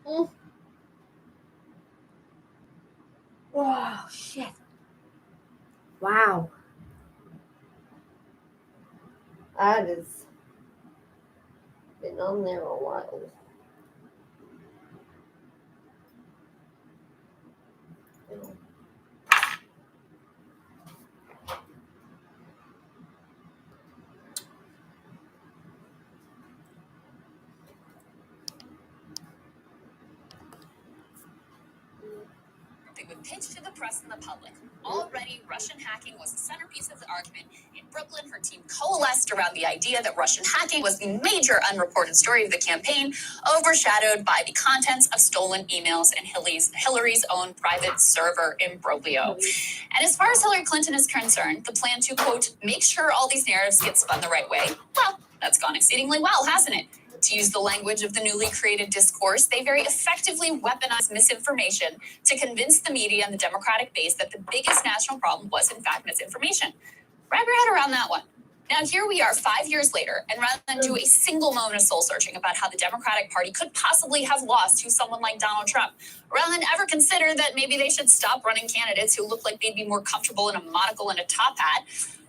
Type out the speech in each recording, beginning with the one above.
Mm. Oh, shit. Wow. That has been on there a while. They would pitch to the press and the public. Already, Russian hacking was the centerpiece of the argument. In Brooklyn, her team coalesced around the idea that Russian hacking was the major unreported story of the campaign, overshadowed by the contents of stolen emails and Hillary's own private server imbroglio. And as far as Hillary Clinton is concerned, the plan to, quote, make sure all these narratives get spun the right way, well, that's gone exceedingly well, hasn't it? To use the language of the newly created discourse, they very effectively weaponize misinformation to convince the media and the Democratic base that the biggest national problem was, in fact, misinformation. Wrap your head around that one. Now, here we are 5 years later, and rather than do a single moment of soul searching about how the Democratic Party could possibly have lost to someone like Donald Trump, rather than ever consider that maybe they should stop running candidates who look like they'd be more comfortable in a monocle and a top hat,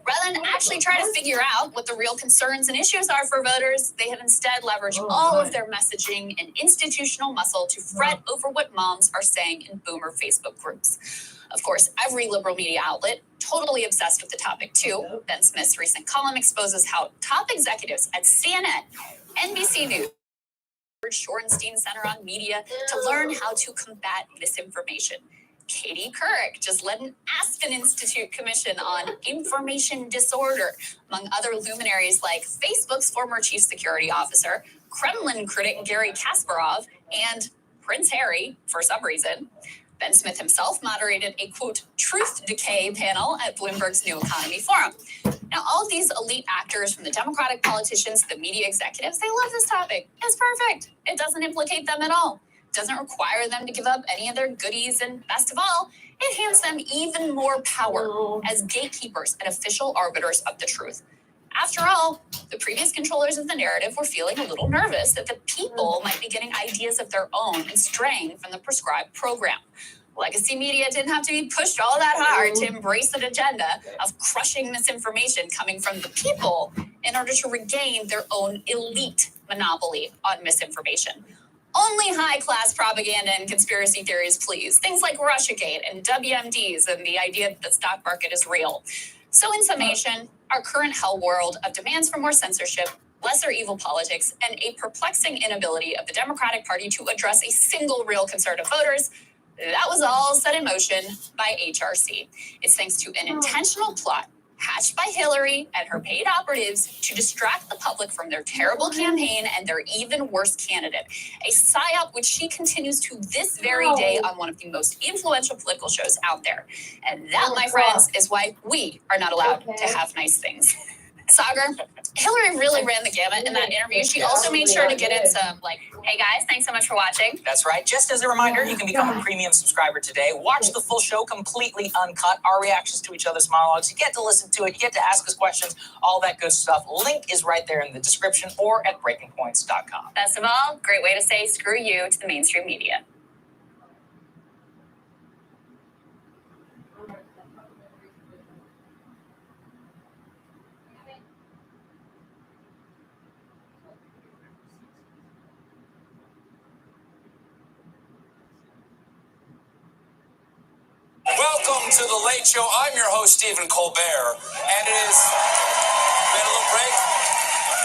rather than actually try to figure out what the real concerns and issues are for voters, they have instead leveraged all of their messaging and institutional muscle to fret over what moms are saying in boomer Facebook groups. Of course, every liberal media outlet, totally obsessed with the topic too. Ben Smith's recent column exposes how top executives at CNN, NBC News, Shorenstein Center on Media to learn how to combat misinformation. Katie Couric just led an Aspen Institute commission on information disorder, among other luminaries like Facebook's former chief security officer, Kremlin critic Gary Kasparov, and Prince Harry, for some reason. Ben Smith himself moderated a, quote, truth decay panel at Bloomberg's New Economy Forum. Now, all of these elite actors, from the Democratic politicians to the media executives, they love this topic. It's perfect. It doesn't implicate them at all. It doesn't require them to give up any of their goodies, and best of all, it hands them even more power as gatekeepers and official arbiters of the truth. After all, the previous controllers of the narrative were feeling a little nervous that the people might be getting ideas of their own and straying from the prescribed program. Legacy media didn't have to be pushed all that hard to embrace an agenda of crushing misinformation coming from the people in order to regain their own elite monopoly on misinformation. Only high-class propaganda and conspiracy theories, please. Things like Russiagate and WMDs and the idea that the stock market is real. So in summation, our current hell world of demands for more censorship, lesser evil politics, and a perplexing inability of the Democratic Party to address a single real concern of voters, that was all set in motion by HRC. It's thanks to an intentional plot hatched by Hillary and her paid operatives to distract the public from their terrible campaign and their even worse candidate. A psyop which she continues to this very day on one of the most influential political shows out there. And that, my friends, is why we are not allowed to have nice things. Sagar, Hillary really ran the gamut in that interview. She also made sure to get in some, like, hey guys, thanks so much for watching. That's right. Just as a reminder, you can become a premium subscriber today. Watch the full show completely uncut, our reactions to each other's monologues. You get to listen to it, you get to ask us questions, all that good stuff. Link is right there in the description or at breakingpoints.com. Best of all, great way to say screw you to the mainstream media. Welcome to The Late Show. I'm your host, Stephen Colbert, and it has been a little break.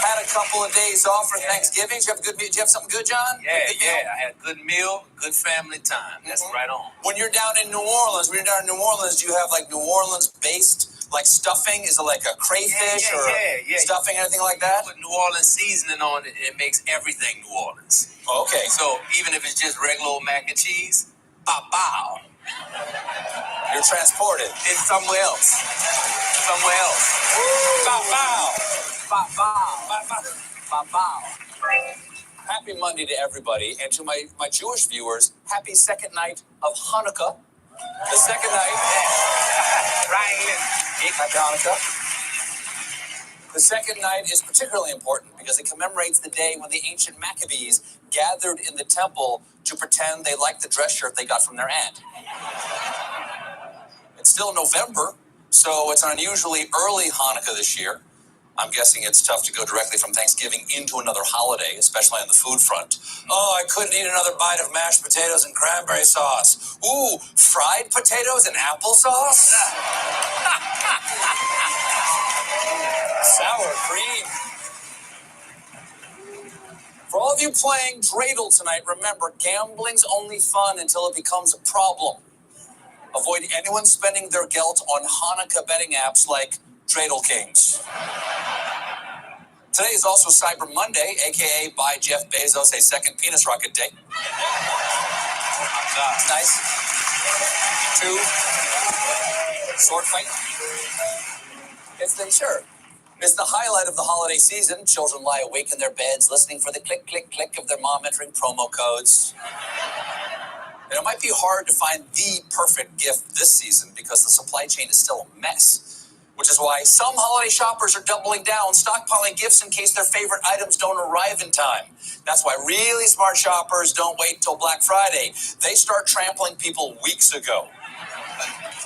Had a couple of days off for Thanksgiving. Did you have a good meal? Did you have something good, John? Yeah. I had a good meal, good family time. That's right on. When you're down in New Orleans, do you have like New Orleans-based like stuffing? Is it like a crayfish or stuffing, anything like that? Put New Orleans seasoning on it, it makes everything New Orleans. Okay. So even if it's just regular old mac and cheese, pow. You're transported. It's somewhere else. Pow. Happy Monday to everybody, and to my Jewish viewers, happy second night of Hanukkah. The second night. Right. Happy Hanukkah. The second night is particularly important because it commemorates the day when the ancient Maccabees gathered in the temple to pretend they liked the dress shirt they got from their aunt. It's still November, so it's an unusually early Hanukkah this year. I'm guessing it's tough to go directly from Thanksgiving into another holiday, especially on the food front. Oh, I couldn't eat another bite of mashed potatoes and cranberry sauce. Ooh, fried potatoes and applesauce? Sour cream. For all of you playing dreidel tonight, remember, gambling's only fun until it becomes a problem. Avoid anyone spending their gelt on Hanukkah betting apps like Dreidel Kings. Today is also Cyber Monday, a.k.a. buy Jeff Bezos a second penis rocket day. Nice. 2. Sword fight. It's the highlight of the holiday season. Children lie awake in their beds, listening for the click, click, click of their mom entering promo codes. And it might be hard to find the perfect gift this season because the supply chain is still a mess, which is why some holiday shoppers are doubling down, stockpiling gifts in case their favorite items don't arrive in time. That's why really smart shoppers don't wait till Black Friday. They start trampling people weeks ago.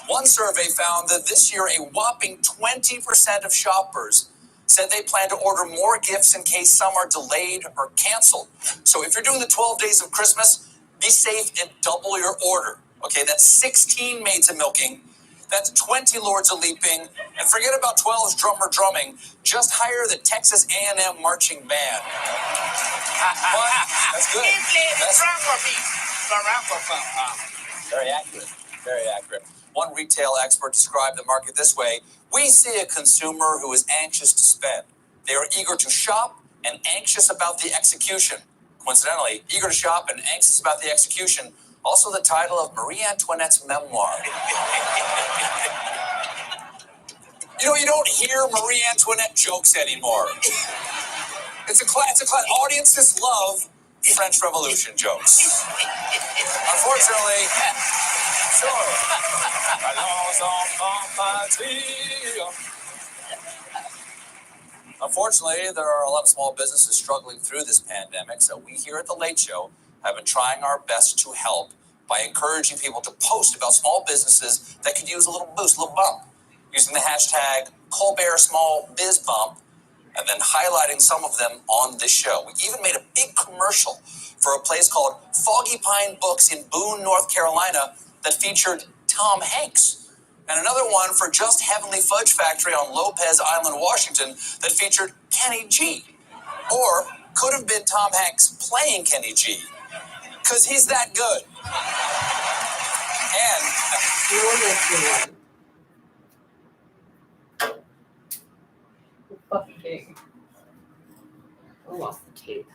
One survey found that this year a whopping 20% of shoppers said they plan to order more gifts in case some are delayed or canceled. So if you're doing the 12 days of Christmas, be safe and double your order. Okay, that's 16 maids a milking. That's 20 lords a leaping. And forget about 12's drummer drumming. Just hire the Texas A&M marching band. But that's good. Very accurate. Very accurate. One retail expert described the market this way: we see a consumer who is anxious to spend. They are eager to shop and anxious about the execution. Coincidentally, eager to shop and anxious about the execution, also the title of Marie Antoinette's memoir. You don't hear Marie Antoinette jokes anymore. It's a class. Audiences love French Revolution jokes. Unfortunately, Unfortunately, there are a lot of small businesses struggling through this pandemic, so we here at The Late Show have been trying our best to help by encouraging people to post about small businesses that could use a little boost, a little bump, using the hashtag #ColbertSmallBizBump, and then highlighting some of them on this show. We even made a big commercial for a place called Foggy Pine Books in Boone, North Carolina, that featured Tom Hanks. And another one for Just Heavenly Fudge Factory on Lopez Island, Washington, that featured Kenny G. Or could have been Tom Hanks playing Kenny G, because he's that good. And Fucking. I lost the tape.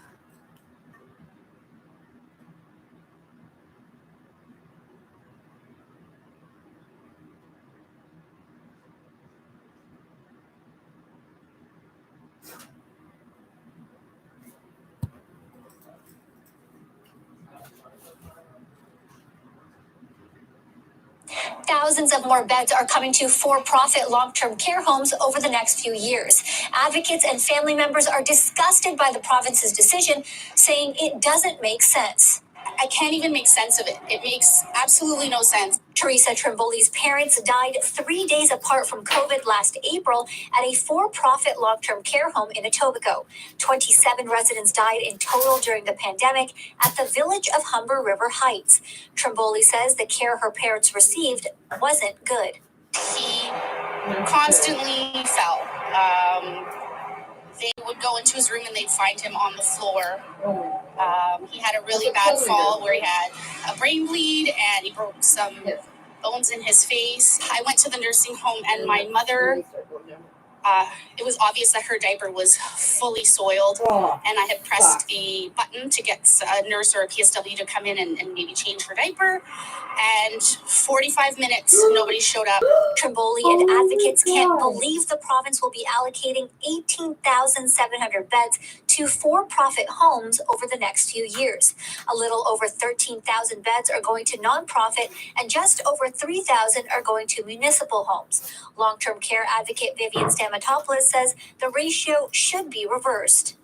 Thousands of more beds are coming to for-profit long-term care homes over the next few years. Advocates and family members are disgusted by the province's decision, saying it doesn't make sense. I can't even make sense of it. It makes absolutely no sense. Teresa Trimboli's parents died 3 days apart from COVID last April at a for-profit long-term care home in Etobicoke. 27 residents died in total during the pandemic at the village of Humber River Heights. Trimboli says the care her parents received wasn't good. He constantly fell. They would go into his room and they'd find him on the floor. He had a really bad fall where he had a brain bleed and he broke some bones in his face. I went to the nursing home and my mother, it was obvious that her diaper was fully soiled, and I had pressed the button to get a nurse or a PSW to come in and maybe change her diaper, and 45 minutes, nobody showed up. Trimboli and advocates can't believe the province will be allocating 18,700 beds to for-profit homes over the next few years. A little over 13,000 beds are going to nonprofit, and just over 3,000 are going to municipal homes. Long-term care advocate Vivian Stamatopoulos says the ratio should be reversed.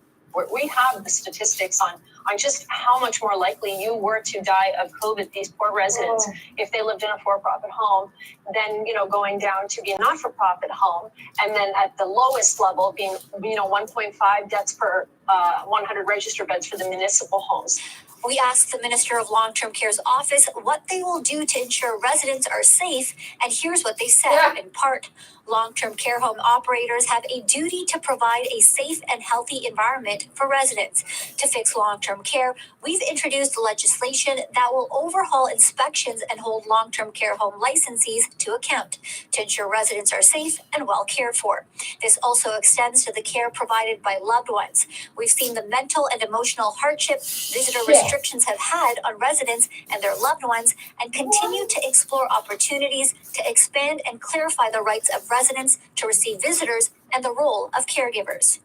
We have the statistics on just how much more likely you were to die of COVID, these poor residents, if they lived in a for-profit home, than, going down to be a not-for-profit home. And then at the lowest level being, 1.5 deaths per 100 registered beds for the municipal homes. We asked the Minister of Long-Term Care's office what they will do to ensure residents are safe, and here's what they said in part. Long-term care home operators have a duty to provide a safe and healthy environment for residents. To fix long-term care, we've introduced legislation that will overhaul inspections and hold long-term care home licensees to account to ensure residents are safe and well cared for. This also extends to the care provided by loved ones. We've seen the mental and emotional hardship visitor restrictions have had on residents and their loved ones, and continue to explore opportunities to expand and clarify the rights of residents to receive visitors and the role of caregivers.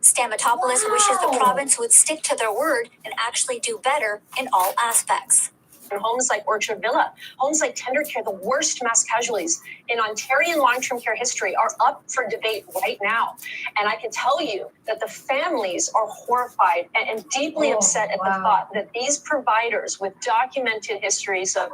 Stamatopoulos wishes the province would stick to their word and actually do better in all aspects. Homes like Orchard Villa, homes like Tender Care, the worst mass casualties in Ontarian long-term care history, are up for debate right now. And I can tell you that the families are horrified and deeply upset at the thought that these providers with documented histories of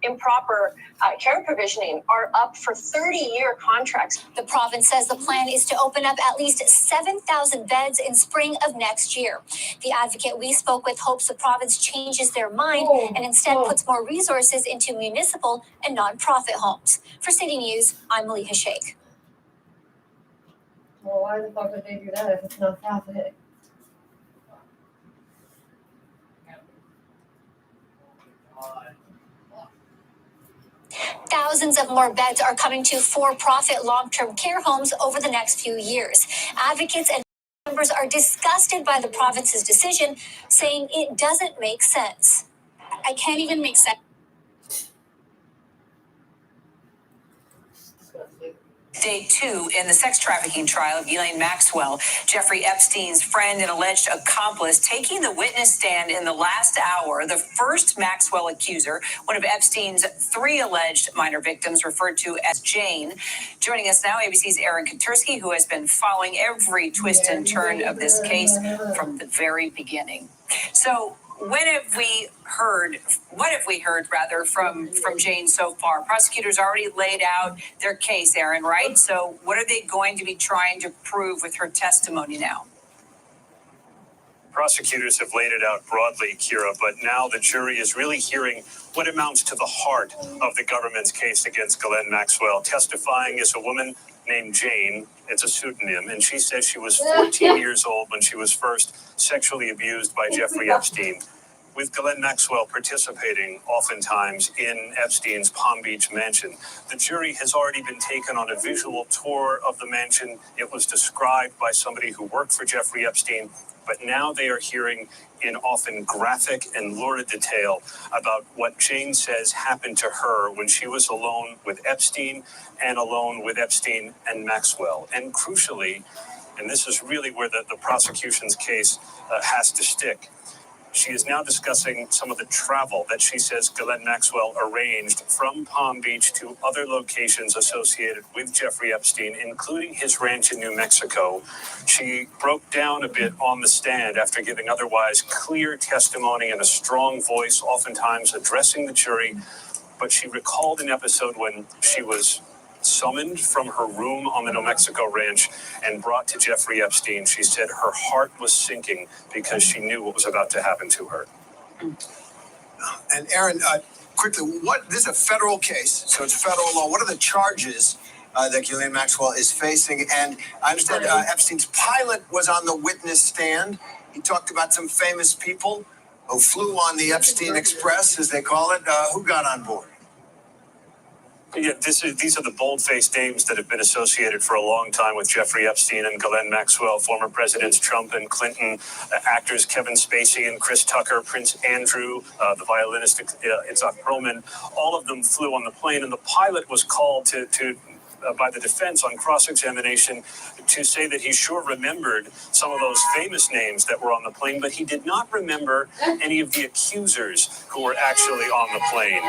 improper care provisioning are up for 30-year contracts. The province says the plan is to open up at least 7,000 beds in spring of next year. The advocate we spoke with hopes the province changes their mind and instead puts more resources into municipal and nonprofit homes. For City News, I'm Maliha Sheikh. Well, why the fuck would they do that if it's not profit? Thousands of more beds are coming to for-profit long-term care homes over the next few years. Advocates and members are disgusted by the province's decision, saying it doesn't make sense. I can't even make sense. Day 2 in the sex trafficking trial of Ghislaine Maxwell, Jeffrey Epstein's friend and alleged accomplice, taking the witness stand in the last hour. The first Maxwell accuser, one of Epstein's 3 alleged minor victims, referred to as Jane. Joining us now, ABC's Aaron Katursky, who has been following every twist and turn of this case from the very beginning. So, what have we heard from Jane so far? Prosecutors already laid out their case, Aaron, right? So what are they going to be trying to prove with her testimony now? Prosecutors have laid it out broadly, Kira, but now the jury is really hearing what amounts to the heart of the government's case against Ghislaine Maxwell. Testifying is a woman named Jane. It's a pseudonym, and she says she was 14 years old when she was first sexually abused by Jeffrey Epstein, with Ghislaine Maxwell participating oftentimes in Epstein's Palm Beach mansion. The jury has already been taken on a visual tour of the mansion. It was described by somebody who worked for Jeffrey Epstein, but now they are hearing in often graphic and lurid detail about what Jane says happened to her when she was alone with Epstein and alone with Epstein and Maxwell. And crucially, and this is really where the prosecution's case has to stick, she is now discussing some of the travel that she says Ghislaine Maxwell arranged from Palm Beach to other locations associated with Jeffrey Epstein, including his ranch in New Mexico. She broke down a bit on the stand after giving otherwise clear testimony in a strong voice, oftentimes addressing the jury. But she recalled an episode when she was summoned from her room on the New Mexico ranch and brought to Jeffrey Epstein. She said her heart was sinking because she knew what was about to happen to her. And Aaron, quickly, this is a federal case, so it's federal law. What are the charges that Ghislaine Maxwell is facing? And I understand Epstein's pilot was on the witness stand. He talked about some famous people who flew on the Epstein Express, as they call it. Who got on board? Yeah, these are the bold-faced names that have been associated for a long time with Jeffrey Epstein and Ghislaine Maxwell, former presidents Trump and Clinton, actors Kevin Spacey and Chris Tucker, Prince Andrew, the violinist Itzhak Perlman. All of them flew on the plane, and the pilot was called to by the defense on cross-examination to say that he sure remembered some of those famous names that were on the plane, but he did not remember any of the accusers who were actually on the plane.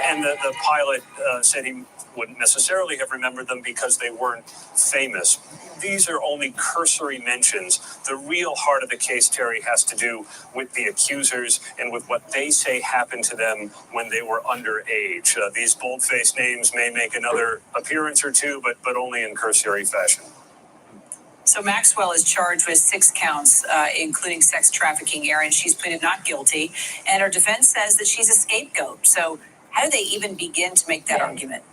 And the pilot said he wouldn't necessarily have remembered them because they weren't famous. These are only cursory mentions. The real heart of the case, Terry, has to do with the accusers and with what they say happened to them when they were underage. These bold-faced names may make another appearance or two, but only in cursory fashion. So Maxwell is charged with 6 counts, including sex trafficking, Aaron. She's pleaded not guilty, and her defense says that she's a scapegoat. So how do they even begin to make that argument?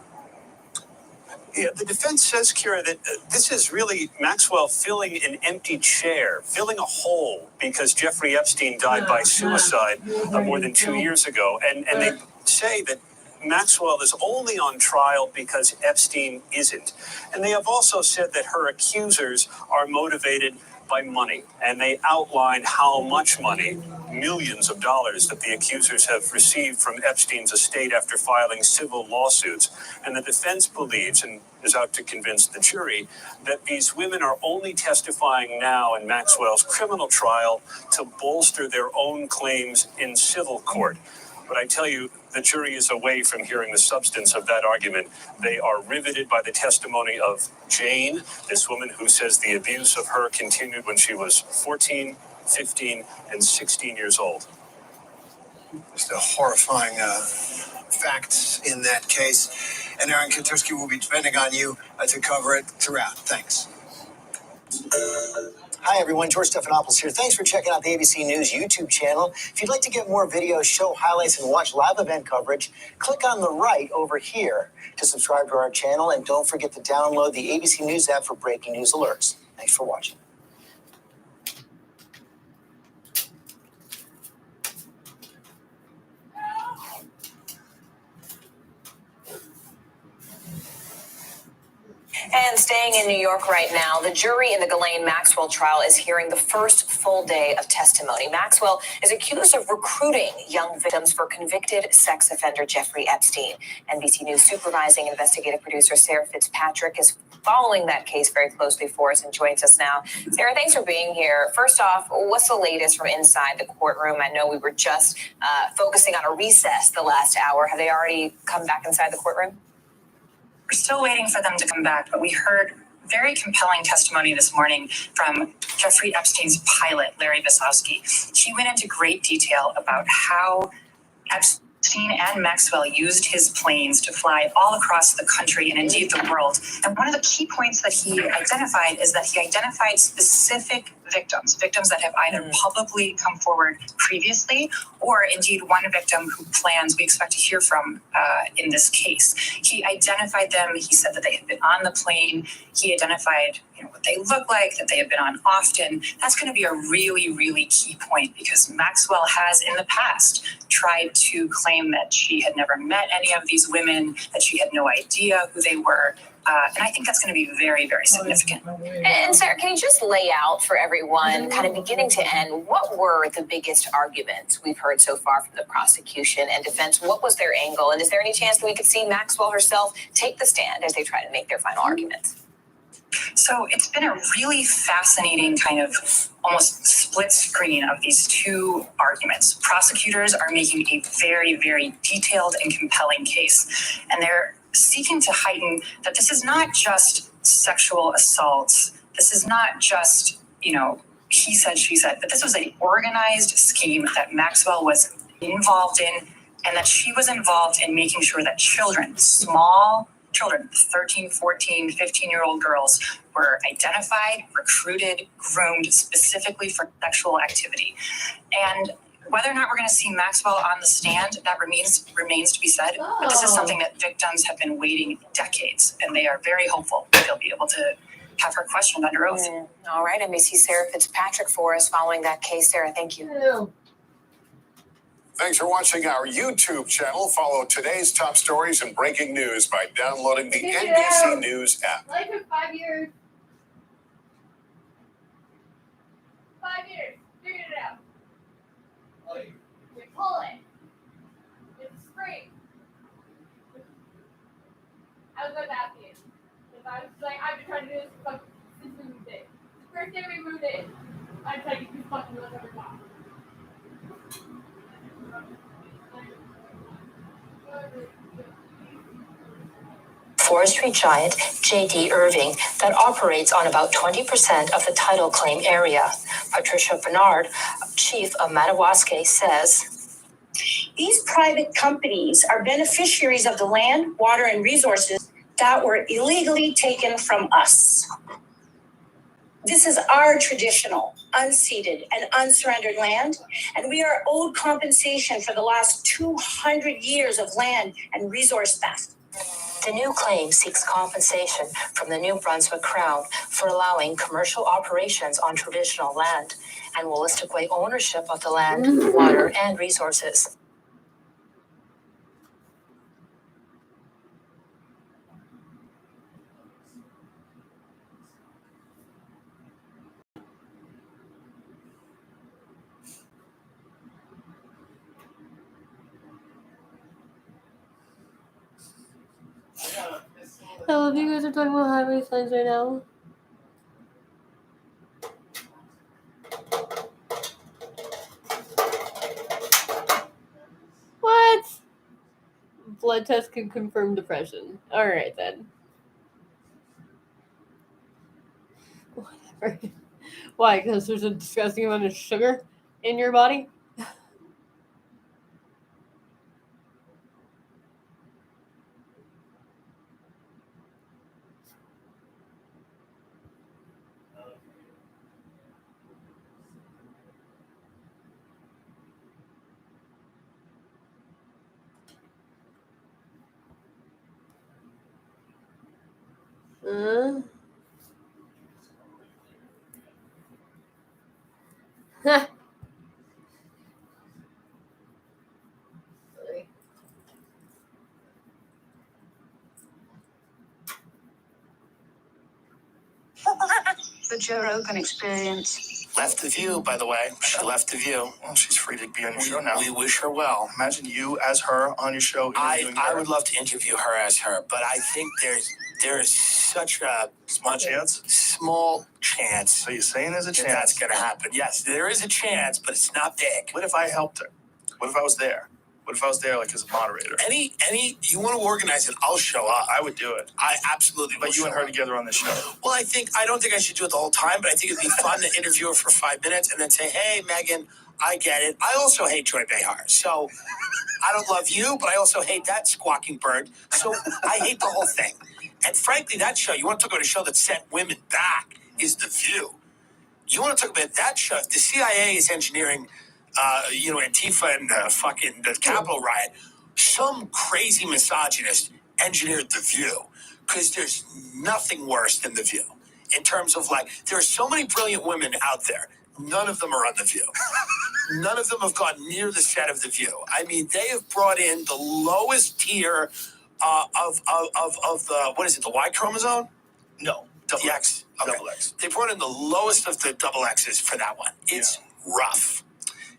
Yeah, the defense says, Kira, that this is really Maxwell filling an empty chair, filling a hole, because Jeffrey Epstein died by suicide more than 2 years ago. And they say that Maxwell is only on trial because Epstein isn't. And they have also said that her accusers are motivated by money. And they outline how much money, millions of dollars, that the accusers have received from Epstein's estate after filing civil lawsuits. And the defense believes, and is out to convince the jury, that these women are only testifying now in Maxwell's criminal trial to bolster their own claims in civil court. But I tell you, the jury is away from hearing the substance of that argument. They are riveted by the testimony of Jane, this woman who says the abuse of her continued when she was 14, 15, and 16 years old. Just a horrifying facts in that case. And Aaron Katursky will be depending on you to cover it throughout. Thanks. Hi, everyone. George Stephanopoulos here. Thanks for checking out the ABC News YouTube channel. If you'd like to get more videos, show highlights, and watch live event coverage, click on the right over here to subscribe to our channel. And don't forget to download the ABC News app for breaking news alerts. Thanks for watching. And staying in New York right now, the jury in the Ghislaine Maxwell trial is hearing the first full day of testimony. Maxwell is accused of recruiting young victims for convicted sex offender Jeffrey Epstein. NBC News supervising investigative producer Sarah Fitzpatrick is following that case very closely for us and joins us now. Sarah, thanks for being here. First off, what's the latest from inside the courtroom? I know we were just focusing on a recess the last hour. Have they already come back inside the courtroom? We're still waiting for them to come back, but we heard very compelling testimony this morning from Jeffrey Epstein's pilot, Larry Visowski. He went into great detail about how Epstein and Maxwell used his planes to fly all across the country and indeed the world. And one of the key points that he identified is that he identified specific victims that have either publicly come forward previously or indeed one victim who plans we expect to hear from in this case. He identified them. He said that they had been on the plane. He identified what they look like, that they have been on often. That's going to be a really, really key point because Maxwell has in the past tried to claim that she had never met any of these women, that she had no idea who they were. And I think that's going to be very, very significant. And Sarah, can you just lay out for everyone, kind of beginning to end, what were the biggest arguments we've heard so far from the prosecution and defense? What was their angle? And is there any chance that we could see Maxwell herself take the stand as they try to make their final arguments? So it's been a really fascinating kind of almost split screen of these two arguments. Prosecutors are making a very, very detailed and compelling case, and they're seeking to heighten that this is not just sexual assaults. This is not just, he said, she said, but this was an organized scheme that Maxwell was involved in and that she was involved in making sure that children, small children, 13, 14, 15-year-old girls were identified, recruited, groomed specifically for sexual activity. And whether or not we're going to see Maxwell on the stand, that remains to be said. But this is something that victims have been waiting decades, and they are very hopeful that they'll be able to have her questioned under oath. All right, NBC Sarah Fitzpatrick for us following that case. Sarah, thank you. Thanks for watching our YouTube channel. Follow today's top stories and breaking news by downloading the NBC News app. Like for 5 years. 5 years. Figure it out. We pull it. It's spring. How's that happen? I was like, I've been trying to do this since we moved in. The first day we moved in, I tried to do fucking look at the top. Forestry giant J.D. Irving that operates on about 20% of the title claim area. Patricia Bernard, chief of Madawaska, says, these private companies are beneficiaries of the land, water, and resources that were illegally taken from us. This is our traditional, unceded, and unsurrendered land, and we are owed compensation for the last 200 years of land and resource theft. The new claim seeks compensation from the New Brunswick Crown for allowing commercial operations on traditional land and will list away ownership of the land, water, and resources. I love you guys are talking about highway signs right now. What? Blood test can confirm depression. Alright then. Whatever. Why? Because there's a disgusting amount of sugar in your body? Sorry. The Joe Rogan Experience. Left the View, by the way. She left the View. Well, she's free to be on your show now. We wish her well. Imagine you as her on your show. I would love to interview her as her, but I think there's such a small chance. Small chance. So you're saying there's a chance that's going to happen? Yes, there is a chance, but it's not big. What if I helped her? What if I was there? What if I was there, like as a moderator? Any, you want to organize it? I'll show up. I would do it. I absolutely would. But you and her together on the show. Well, I don't think I should do it the whole time, but I think it'd be fun to interview her for 5 minutes and then say, hey, Megan, I get it. I also hate Joy Behar. So I don't love you, but I also hate that squawking bird. So I hate the whole thing. And frankly, that show, you want to talk about a show that sent women back, is The View. You want to talk about that show. If the CIA is engineering, Antifa and the Capitol riot, some crazy misogynist engineered The View, because there's nothing worse than The View. In terms of there are so many brilliant women out there. None of them are on The View. None of them have gone near the set of The View. I mean, they have brought in the lowest tier of the, what is it, the Y chromosome? No, the X. Okay. Double X. They brought in the lowest of the double X's for that one. It's rough.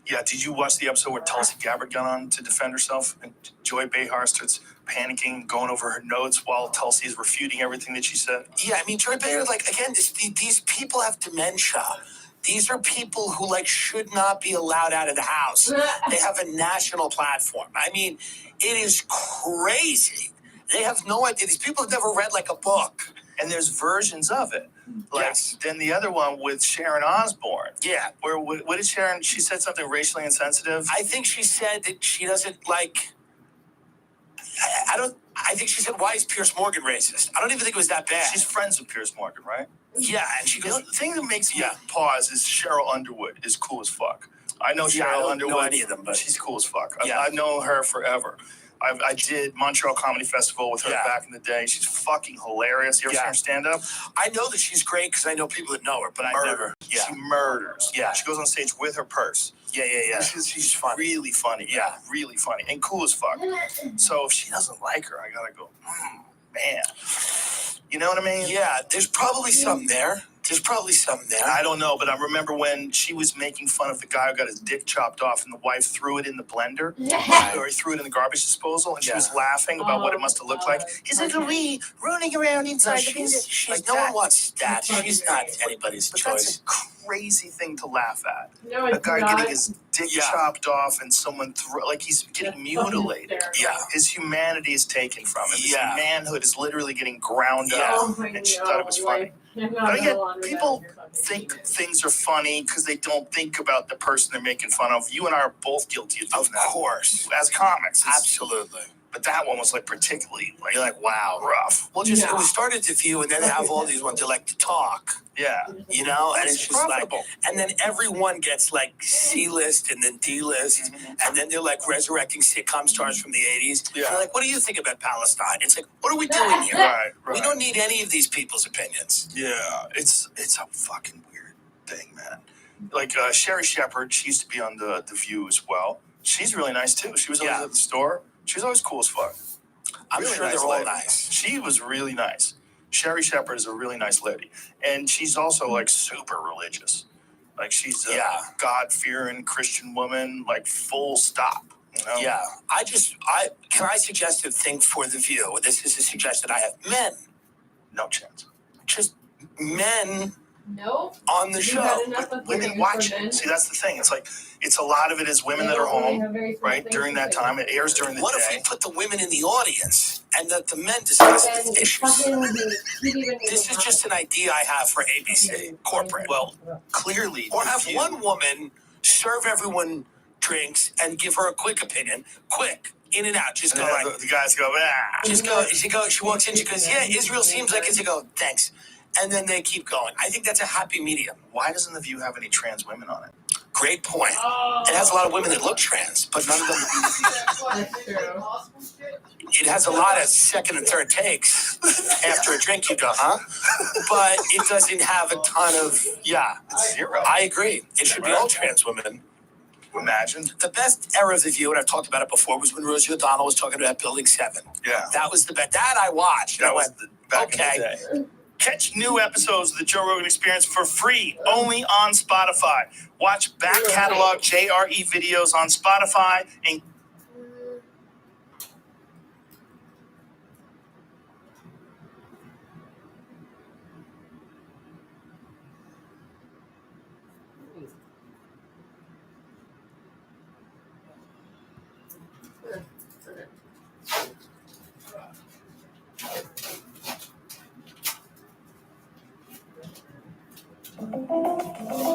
Yeah, did you watch the episode where Tulsi Gabbard got on to defend herself and Joy Behar starts panicking, going over her notes while Tulsi is refuting everything that she said? Yeah, I mean, Joy Behar, again, these people have dementia. These are people who, should not be allowed out of the house. They have a national platform. I mean, it is crazy. They have no idea. These people have never read, a book. And there's versions of it. Yes. Then the other one with Sharon Osbourne. Yeah. Where, what did Sharon, she said something racially insensitive? I think she said that she doesn't I think she said, why is Piers Morgan racist? I don't even think it was that bad. She's friends with Piers Morgan, right? Yeah, and she goes, the thing that makes me pause is Cheryl Underwood is cool as fuck. I know Cheryl Underwood. I don't know any of them, but she's cool as fuck. Yeah. I've known her forever. I did Montreal Comedy Festival with her back in the day. She's fucking hilarious. You ever seen her stand up? I know that she's great because I know people that know her, but I never. Yeah. She murders. Yeah. She goes on stage with her purse. Yeah. She's funny. Really funny. Yeah, really funny. And cool as fuck. So if she doesn't like her, I gotta go, man. You know what I mean? Yeah, there's probably something there. There's probably something there. I don't know, but I remember when she was making fun of the guy who got his dick chopped off and the wife threw it in the blender, or he threw it in the garbage disposal, and she was laughing about what it must have looked like. His little wee rolling around inside the she's like no that. one wants that. She's not anybody's But choice. that's a crazy thing to laugh at. No, A it's guy not. getting his dick chopped off and someone like he's getting mutilated. Yeah. His humanity is taken from him. His Yeah. manhood is literally getting ground Yeah. up. Oh my And she God, thought it was funny. like, But again, people think things are funny because they don't think about the person they're making fun of. You and I are both guilty of doing that. Of course. As comics. Absolutely. But that one was like particularly You're like, wow. rough. Well, just we started to view and then have all these ones that like to talk, Yeah. you know, and it's just profitable. like, and then everyone gets like C-list and then D-list, and then they're like resurrecting sitcom stars from the 80s. Yeah. They're like, what do you think about Palestine? It's like, what are we doing here? Right. We don't need any of these people's opinions. Yeah, it's a fucking weird thing, man. Like Sherry Shepherd, she used to be on the View as well. She's really nice too. She was always at the store. She was always cool as fuck. I'm Really sure nice they're all lady. nice. She was really nice. Sherry Shepherd is a really nice lady, and she's also like super religious. Like she's a God-fearing Christian woman, like full stop. You know? Yeah, can I suggest a thing for the View? This is a suggestion I have. Men, No chance. just men No. on the You show. had enough of Women your watch men. it. See, that's the thing. It's like a lot of it is women that are home, right? During that time, it airs during the What day. if we put the women in the audience and let the men discuss Then the issues? fucking TV This is just an idea I have for ABC corporate. Well, clearly, Or the have View- one woman serve everyone drinks and give her a quick opinion. Quick, in and out. Just And go then like, the guys go, just go. She walks in. She goes, yeah, Israel seems like it's. You go, thanks, and then they keep going. I think that's a happy medium. Why doesn't the View have any trans women on it? Great point. It has a lot of women that look trans, but none of them. That's true. It has a lot of second and third takes. After a drink, you go, huh? But it doesn't have a ton of, It's zero. I agree. It should be all trans women. Imagine. The best era of the View, and I've talked about it before, was when Rosie O'Donnell was talking about Building 7. Yeah. That was the best. That I watched. That I was went, back in the day. Catch new episodes of the Joe Rogan Experience for free, only on Spotify. Watch back catalog JRE videos on Spotify and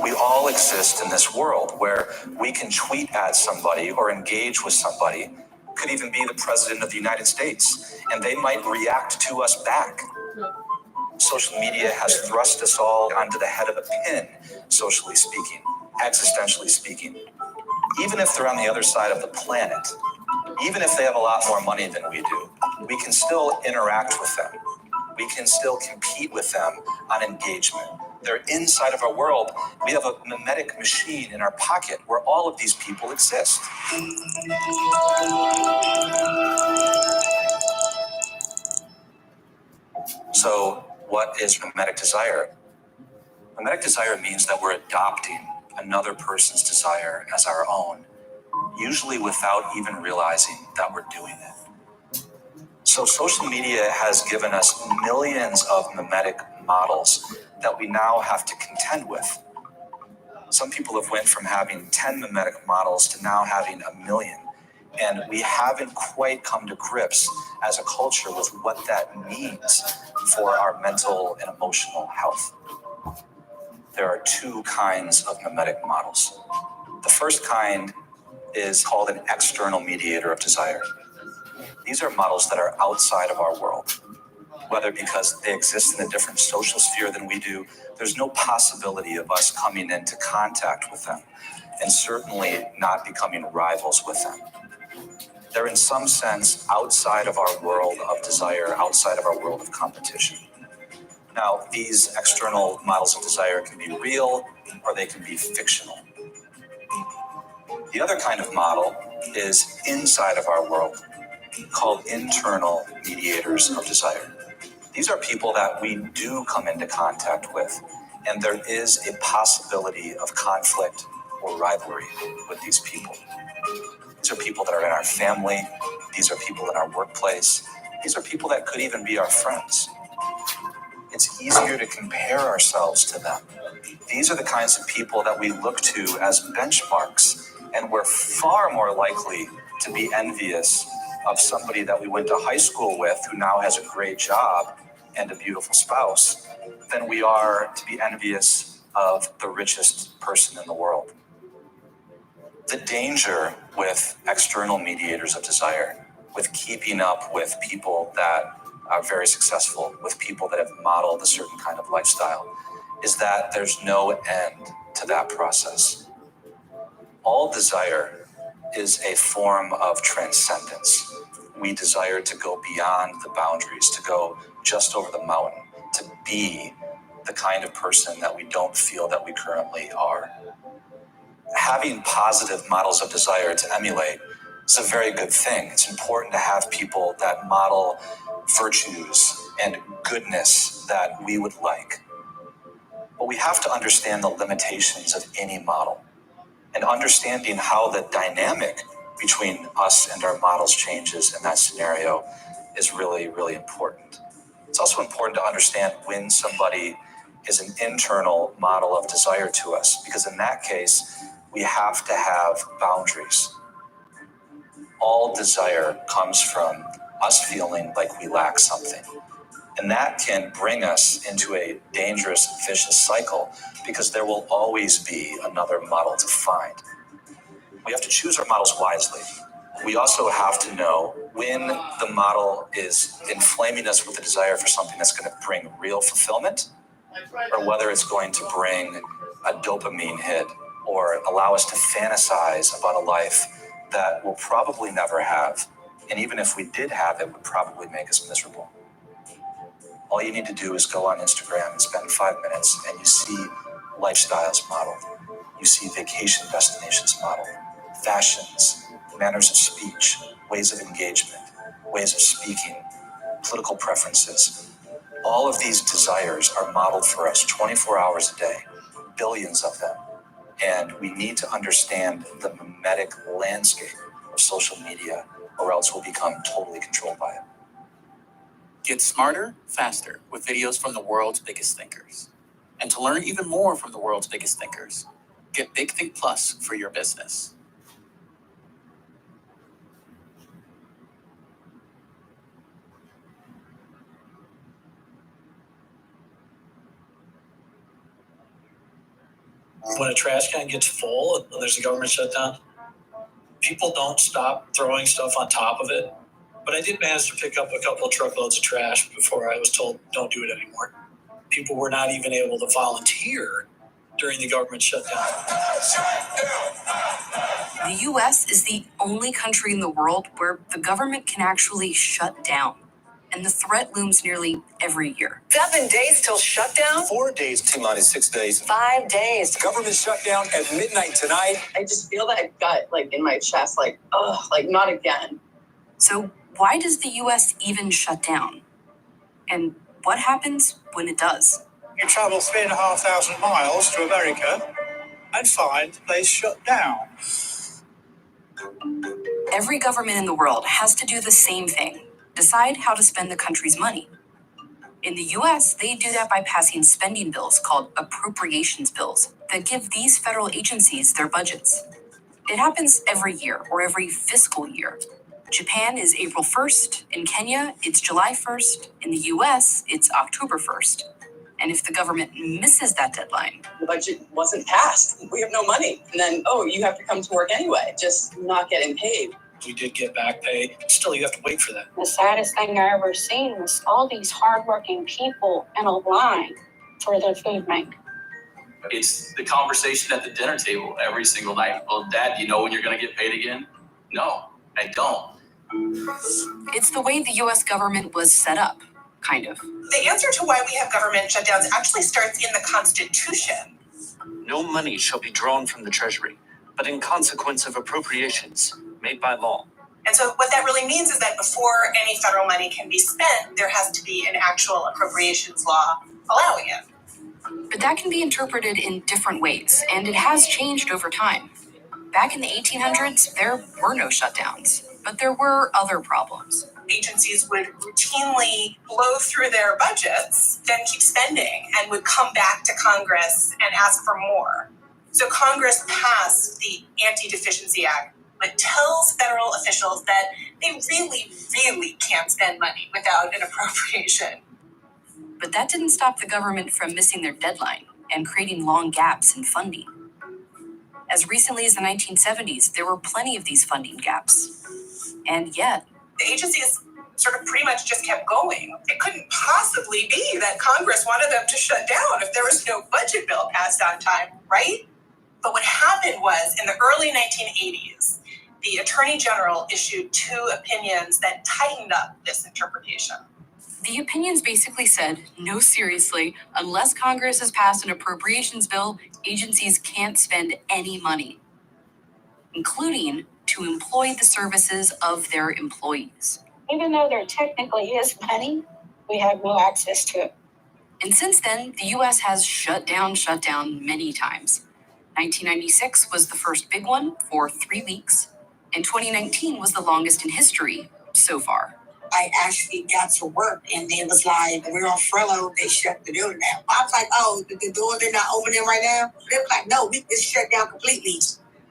We all exist in this world where we can tweet at somebody or engage with somebody, could even be the president of the United States, and they might react to us back. Social media has thrust us all onto the head of a pin, socially speaking, existentially speaking. Even if they're on the other side of the planet, even if they have a lot more money than we do, we can still interact with them. We can still compete with them on engagement. They're inside of our world. We have a mimetic machine in our pocket where all of these people exist. So, what is mimetic desire? Mimetic desire means that we're adopting another person's desire as our own, usually without even realizing that we're doing it. So social media has given us millions of mimetic models that we now have to contend with. Some people have went from having 10 mimetic models to now having 1 million. And we haven't quite come to grips as a culture with what that means for our mental and emotional health. There are two kinds of mimetic models. The first kind is called an external mediator of desire. These are models that are outside of our world, whether because they exist in a different social sphere than we do. There's no possibility of us coming into contact with them, and certainly not becoming rivals with them. They're in some sense outside of our world of desire, outside of our world of competition. Now, these external models of desire can be real or they can be fictional. The other kind of model is inside of our world, called internal mediators of desire. These are people that we do come into contact with, And there is a possibility of conflict or rivalry with these people. These are people that are in our family. These are people in our workplace. These are people that could even be our friends. It's easier to compare ourselves to them. These are the kinds of people that we look to as benchmarks, and we're far more likely to be envious of somebody that we went to high school with who now has a great job and a beautiful spouse than we are to be envious of the richest person in the world. The danger with external mediators of desire, with keeping up with people that are very successful, with people that have modeled a certain kind of lifestyle, is that there's no end to that process. All desire is a form of transcendence. We desire to go beyond the boundaries, to go just over the mountain, to be the kind of person that we don't feel that we currently are. Having positive models of desire to emulate is a very good thing. It's important to have people that model virtues and goodness that we would like. But we have to understand the limitations of any model. And understanding how the dynamic between us and our models changes in that scenario is really, really important. It's also important to understand when somebody is an internal model of desire to us, because in that case, we have to have boundaries. All desire comes from us feeling like we lack something. And that can bring us into a dangerous, vicious cycle, because there will always be another model to find. We have to choose our models wisely. We also have to know when the model is inflaming us with a desire for something that's going to bring real fulfillment, or whether it's going to bring a dopamine hit or allow us to fantasize about a life that we'll probably never have. And even if we did have it, would probably make us miserable. All you need to do is go on Instagram and spend 5 minutes, and you see lifestyles modeled. You see vacation destinations modeled, fashions, manners of speech, ways of engagement, ways of speaking, political preferences. All of these desires are modeled for us 24 hours a day, billions of them. And we need to understand the mimetic landscape of social media, or else we'll become totally controlled by it. Get smarter, faster with videos from the world's biggest thinkers. And to learn even more from the world's biggest thinkers, get Big Think Plus for your business. When a trash can gets full and there's a government shutdown, people don't stop throwing stuff on top of it. But I did manage to pick up a couple of truckloads of trash before I was told don't do it anymore. People were not even able to volunteer during the government shutdown. The US is the only country in the world where the government can actually shut down. And the threat looms nearly every year. 7 days till shutdown? 4 days, T-minus 6 days. 5 days. Government shutdown at midnight tonight. I just feel that gut, like in my chest, like, oh, like not again. So why does the US even shut down? And what happens when it does? You travel 3,500 miles to America and find the place shut down. Every government in the world has to do the same thing. Decide how to spend the country's money. In the US, they do that by passing spending bills called appropriations bills that give these federal agencies their budgets. It happens every year or every fiscal year. Japan is April 1st. In Kenya, it's July 1st. In the US, it's October 1st. And if the government misses that deadline, The budget wasn't passed. We have no money. And then, oh, you have to come to work anyway, just not getting paid. We did get back pay. Still, you have to wait for that. The saddest thing I ever seen was all these hardworking people in a line for their food bank. It's the conversation at the dinner table every single night. Well, Dad, do you know when you're going to get paid again? No, I don't. it's the way the US government was set up, kind of. The answer to why we have government shutdowns actually starts in the Constitution. No money shall be drawn from the Treasury, but in consequence of appropriations made by law. And so what that really means is that before any federal money can be spent, there has to be an actual appropriations law allowing it. But that can be interpreted in different ways, and it has changed over time. Back in the 1800s, there were no shutdowns, but there were other problems. Agencies would routinely blow through their budgets, then keep spending, and would come back to Congress and ask for more. So Congress passed the Anti-Deficiency Act, but tells federal officials that they really, really can't spend money without an appropriation. But that didn't stop the government from missing their deadline and creating long gaps in funding. As recently as the 1970s, there were plenty of these funding gaps. And yet, the agencies sort of pretty much just kept going. It couldn't possibly be that Congress wanted them to shut down if there was no budget bill passed on time, right? But what happened was, in the early 1980s, the Attorney General issued 2 opinions that tightened up this interpretation. the opinions basically said, no, seriously, unless Congress has passed an appropriations bill, agencies can't spend any money, including to employ the services of their employees. Even though there technically is money, we have no access to it. And since then, the U.S. has shut down many times. 1996 was the first big one for 3 weeks, and 2019 was the longest in history so far. I actually got to work, and they was like, we're on furlough, they shut the building down. I was like, oh, the doors are not opening right now? They were like, no, it's shut down completely.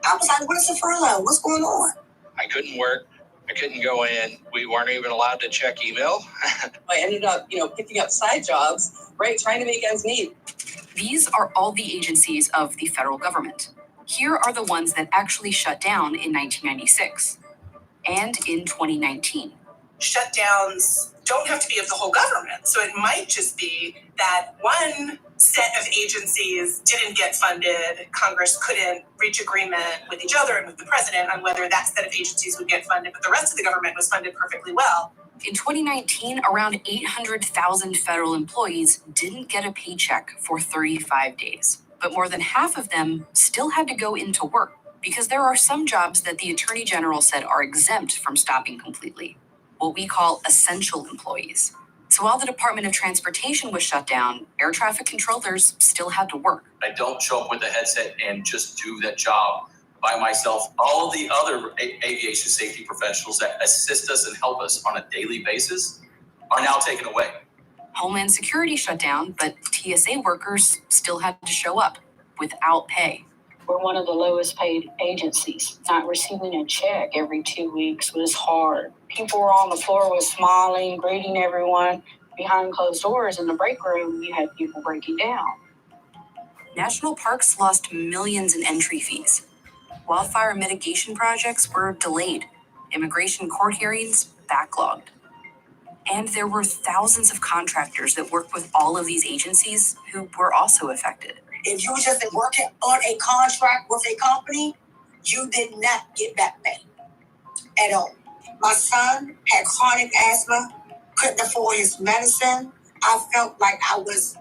I was like, what is a furlough? What's going on? I couldn't work. I couldn't go in. We weren't even allowed to check email. I ended up, picking up side jobs, right, trying to make ends meet. These are all the agencies of the federal government. Here are the ones that actually shut down in 1996 and in 2019. Shutdowns don't have to be of the whole government. So it might just be that one set of agencies didn't get funded. Congress couldn't reach agreement with each other and with the president on whether that set of agencies would get funded, but the rest of the government was funded perfectly well. In 2019, around 800,000 federal employees didn't get a paycheck for 35 days. But more than half of them still had to go into work because there are some jobs that the Attorney General said are exempt from stopping completely, what we call essential employees. So while the Department of Transportation was shut down, air traffic controllers still had to work. I don't show up with a headset and just do that job by myself. All of the other aviation safety professionals that assist us and help us on a daily basis are now taken away. Homeland Security shut down, but TSA workers still had to show up without pay. We're one of the lowest paid agencies. Not receiving a check every 2 weeks was hard. People were on the floor with smiling, greeting everyone. Behind closed doors in the break room, you had people breaking down. National parks lost millions in entry fees. Wildfire mitigation projects were delayed. Immigration court hearings backlogged. And there were thousands of contractors that worked with all of these agencies who were also affected. If you were just working on a contract with a company, you did not get back pay at all. My son had chronic asthma, couldn't afford his medicine. I felt like I was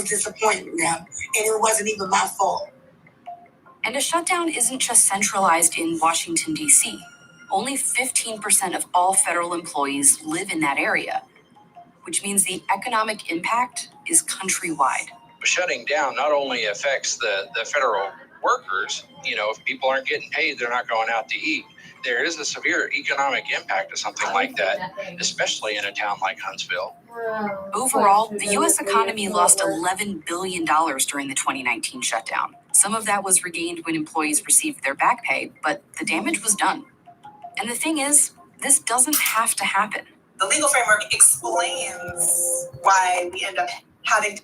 disappointed in them, and it wasn't even my fault. And a shutdown isn't just centralized in Washington, D.C. Only 15% of all federal employees live in that area, which means the economic impact is countrywide. Shutting down not only affects the federal workers, if people aren't getting paid, they're not going out to eat. There is a severe economic impact of something like that, especially in a town like Huntsville. Overall, the U.S. economy lost $11 billion during the 2019 shutdown. Some of that was regained when employees received their back pay, but the damage was done. And the thing is, this doesn't have to happen. The legal framework explains why we end up having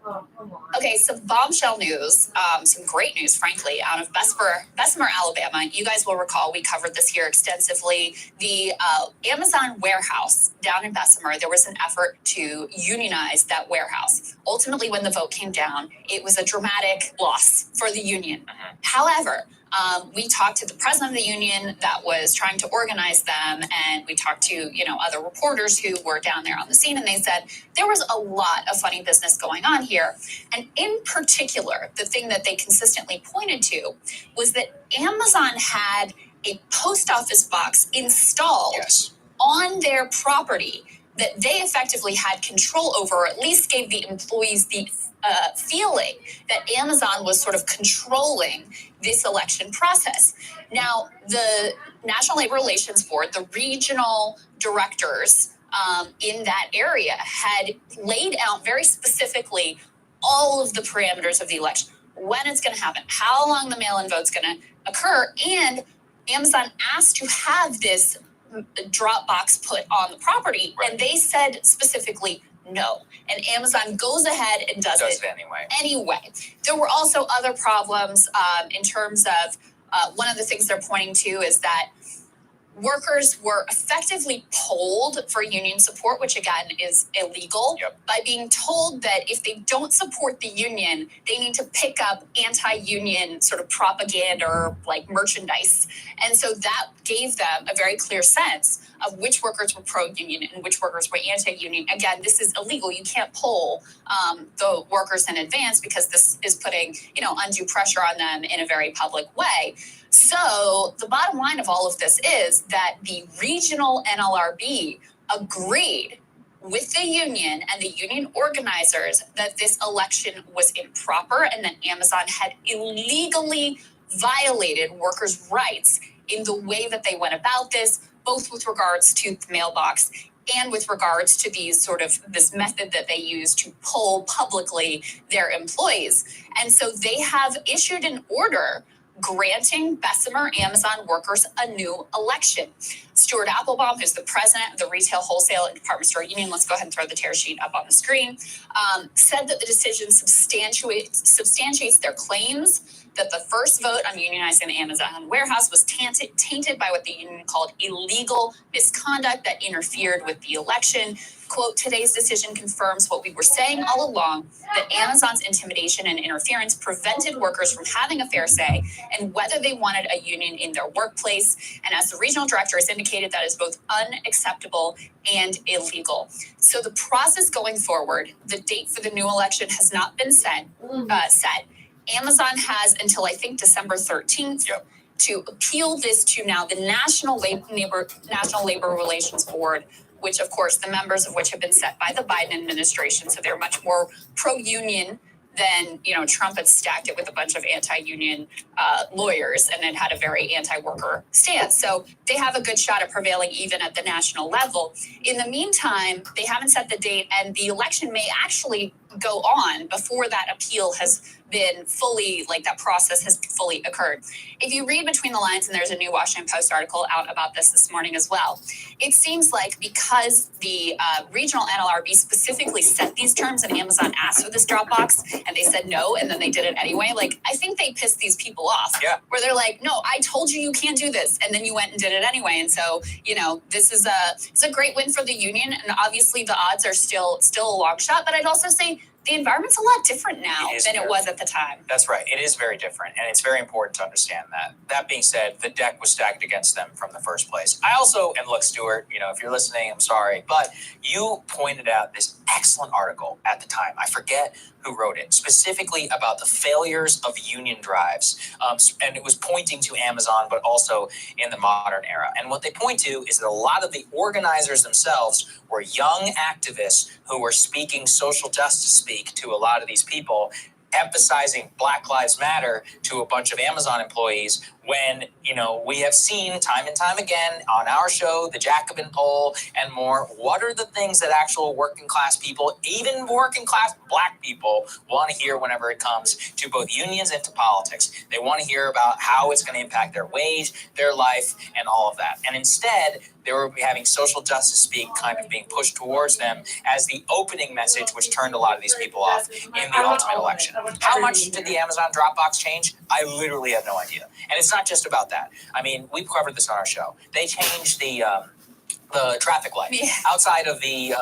Oh, come on. Okay, some bombshell news, some great news, frankly, out of Bessemer, Alabama. You guys will recall we covered this here extensively. The Amazon warehouse down in Bessemer, there was an effort to unionize that warehouse. Ultimately, when the vote came down, it was a dramatic loss for the union. However, we talked to the president of the union that was trying to organize them, and we talked to, other reporters who were down there on the scene, and they said there was a lot of funny business going on here. And in particular, the thing that they consistently pointed to was that Amazon had a post office box installed on their property that they effectively had control over, or at least gave the employees the feeling that Amazon was sort of controlling this election process. Now, the National Labor Relations Board, the regional directors in that area, had laid out very specifically all of the parameters of the election, when it's going to happen, how long the mail-in vote's going to occur, and Amazon asked to have this drop box put on the property, and they said specifically no. And Amazon goes ahead and does it anyway. There were also other problems in terms of one of the things they're pointing to is that workers were effectively polled for union support, which again is illegal, by being told that if they don't support the union, they need to pick up anti-union sort of propaganda or like merchandise. And so that gave them a very clear sense of which workers were pro-union and which workers were anti-union. Again, this is illegal. You can't poll the workers in advance because this is putting, undue pressure on them in a very public way. So the bottom line of all of this is that the regional NLRB agreed with the union and the union organizers that this election was improper and that Amazon had illegally violated workers' rights in the way that they went about this, both with regards to the mailbox and with regards to this method that they use to poll publicly their employees. And so they have issued an order granting Bessemer Amazon workers a new election. Stuart Applebaum, who's the president of the Retail, Wholesale, and Department Store Union, let's go ahead and throw the tear sheet up on the screen, said that the decision substantiates their claims that the first vote on unionizing the Amazon warehouse was tainted by what the union called illegal misconduct that interfered with the election. Quote, today's decision confirms what we were saying all along, that Amazon's intimidation and interference prevented workers from having a fair say and whether they wanted a union in their workplace. And as the regional director has indicated, that is both unacceptable and illegal. So the process going forward, the date for the new election has not been set. Amazon has until I think December 13th to appeal this to now the National Labor Relations Board, which of course the members of which have been set by the Biden administration. So they're much more pro-union than, Trump had stacked it with a bunch of anti-union lawyers and then had a very anti-worker stance. So they have a good shot at prevailing even at the national level. In the meantime, they haven't set the date, and the election may actually go on before that appeal has been fully, that process has fully occurred. If you read between the lines, and there's a new Washington Post article out about this morning as well, it seems like because the regional NLRB specifically set these terms and Amazon asked for this Dropbox and they said no, and then they did it anyway, I think they pissed these people off. Where they're like, no, I told you can't do this, and then you went and did it anyway. And so, this is a great win for the union, and obviously the odds are still a long shot, but I'd also say the environment's a lot different now than it was at the time. That's right. It is very different, and it's very important to understand that. That being said, the deck was stacked against them from the first place. I also, and look, Stuart, if you're listening, I'm sorry, but you pointed out this excellent article at the time. I forget who wrote it, specifically about the failures of union drives. And it was pointing to Amazon, but also in the modern era. And what they point to is that a lot of the organizers themselves were young activists who were speaking social justice speak to a lot of these people, emphasizing Black Lives Matter to a bunch of Amazon employees when, we have seen time and time again on our show, the Jacobin poll and more, what are the things that actual working class people, even working class Black people, want to hear whenever it comes to both unions and to politics. They want to hear about how it's going to impact their wage, their life, and all of that. And instead, They were having social justice speak kind of being pushed towards them as the opening message, which turned a lot of these people off in the ultimate election. How much did the Amazon Dropbox change? I literally have no idea. And it's not just about that. I mean, we've covered this on our show. They changed the traffic light outside of the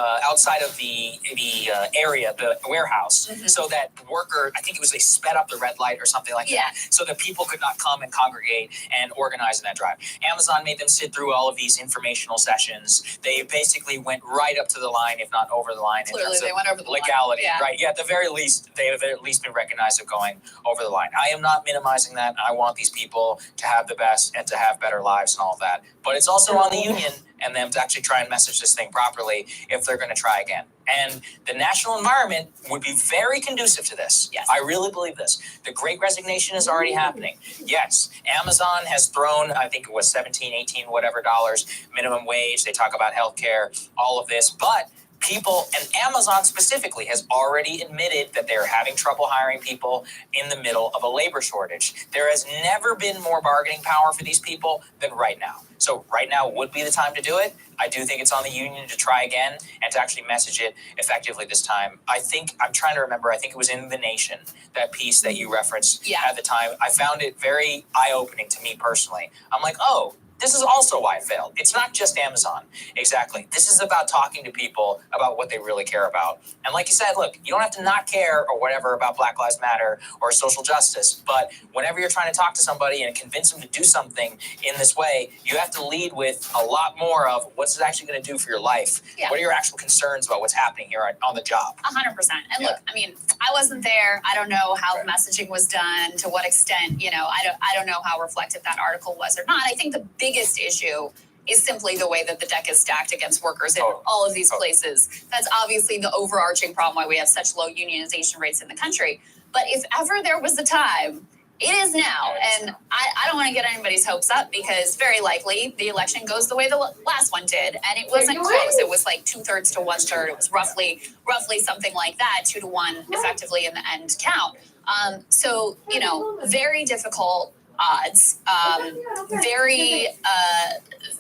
area, the warehouse, so that the worker, I think it was they sped up the red light or something like that, so that people could not come and congregate and organize in that drive. Amazon made them sit through all of these informational sessions. They basically went right up to the line, if not over the line. Clearly, in terms they of went over the legality, line. right? Yeah, at the very least, they have at least been recognized of going over the line. I am not minimizing that. I want these people to have the best and to have better lives and all of that. But it's also on the union and them to actually try and message this thing properly if they're going to try again. And the national environment would be very conducive to this. Yes. I really believe this. The Great Resignation is already happening. Yes, Amazon has thrown, I think it was 17, 18, whatever dollars, minimum wage. They talk about healthcare, all of this. But people, and Amazon specifically, has already admitted that they're having trouble hiring people in the middle of a labor shortage. There has never been more bargaining power for these people than right now. So right now would be the time to do it. I do think it's on the union to try again and to actually message it effectively this time. I'm trying to remember, I think it was in The Nation, that piece that you referenced at the time. I found it very eye-opening to me personally. I'm like, oh, this is also why it failed. It's not just Amazon. Exactly. This is about talking to people about what they really care about. And like you said, look, you don't have to not care or whatever about Black Lives Matter or social justice, but whenever you're trying to talk to somebody and convince them to do something in this way, you have to lead with a lot more of what's it actually going to do for your life. Yeah. What are your actual concerns about what's happening here on the job? 100%. And look, I mean, I wasn't there. I don't know how messaging was done, to what extent, I don't know how reflective that article was or not. I think the biggest issue is simply the way that the deck is stacked against workers in all of these places. That's obviously the overarching problem why we have such low unionization rates in the country. But if ever there was a time, it is now. And I don't want to get anybody's hopes up, because very likely the election goes the way the last one did. And it wasn't close. It was like 2/3 to 1/3. It was roughly something like that, 2 to 1 effectively in the end count. So, very difficult odds.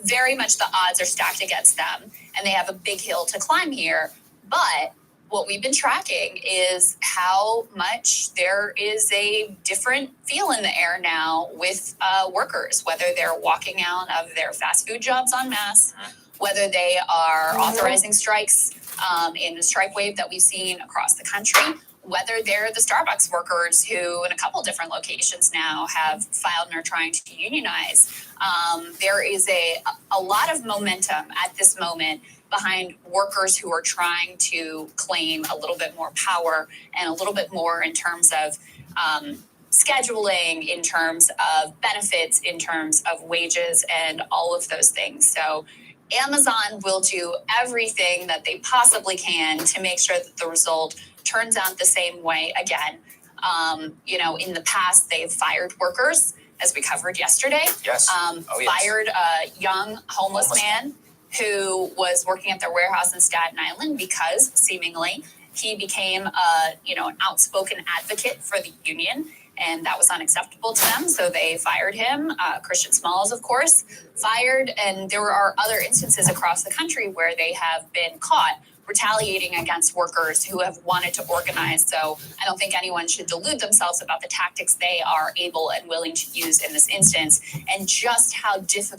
Very much the odds are stacked against them, and they have a big hill to climb here. But what we've been tracking is how much there is a different feel in the air now with workers, whether they're walking out of their fast food jobs en masse, whether they are authorizing strikes in the strike wave that we've seen across the country, whether they're the Starbucks workers who in a couple different locations now have filed and are trying to unionize. There is a lot of momentum at this moment behind workers who are trying to claim a little bit more power and a little bit more in terms of scheduling, in terms of benefits, in terms of wages, and all of those things. So Amazon will do everything that they possibly can to make sure that the result turns out the same way again. In the past, they've fired workers, as we covered yesterday. Yes. Fired a young homeless man who was working at their warehouse in Staten Island because seemingly he became an outspoken advocate for the union, and that was unacceptable to them. So they fired him. Christian Smalls, of course, fired. And there are other instances across the country where they have been caught retaliating against workers who have wanted to organize. So I don't think anyone should delude themselves about the tactics they are able and willing to use in this instance, and just how difficult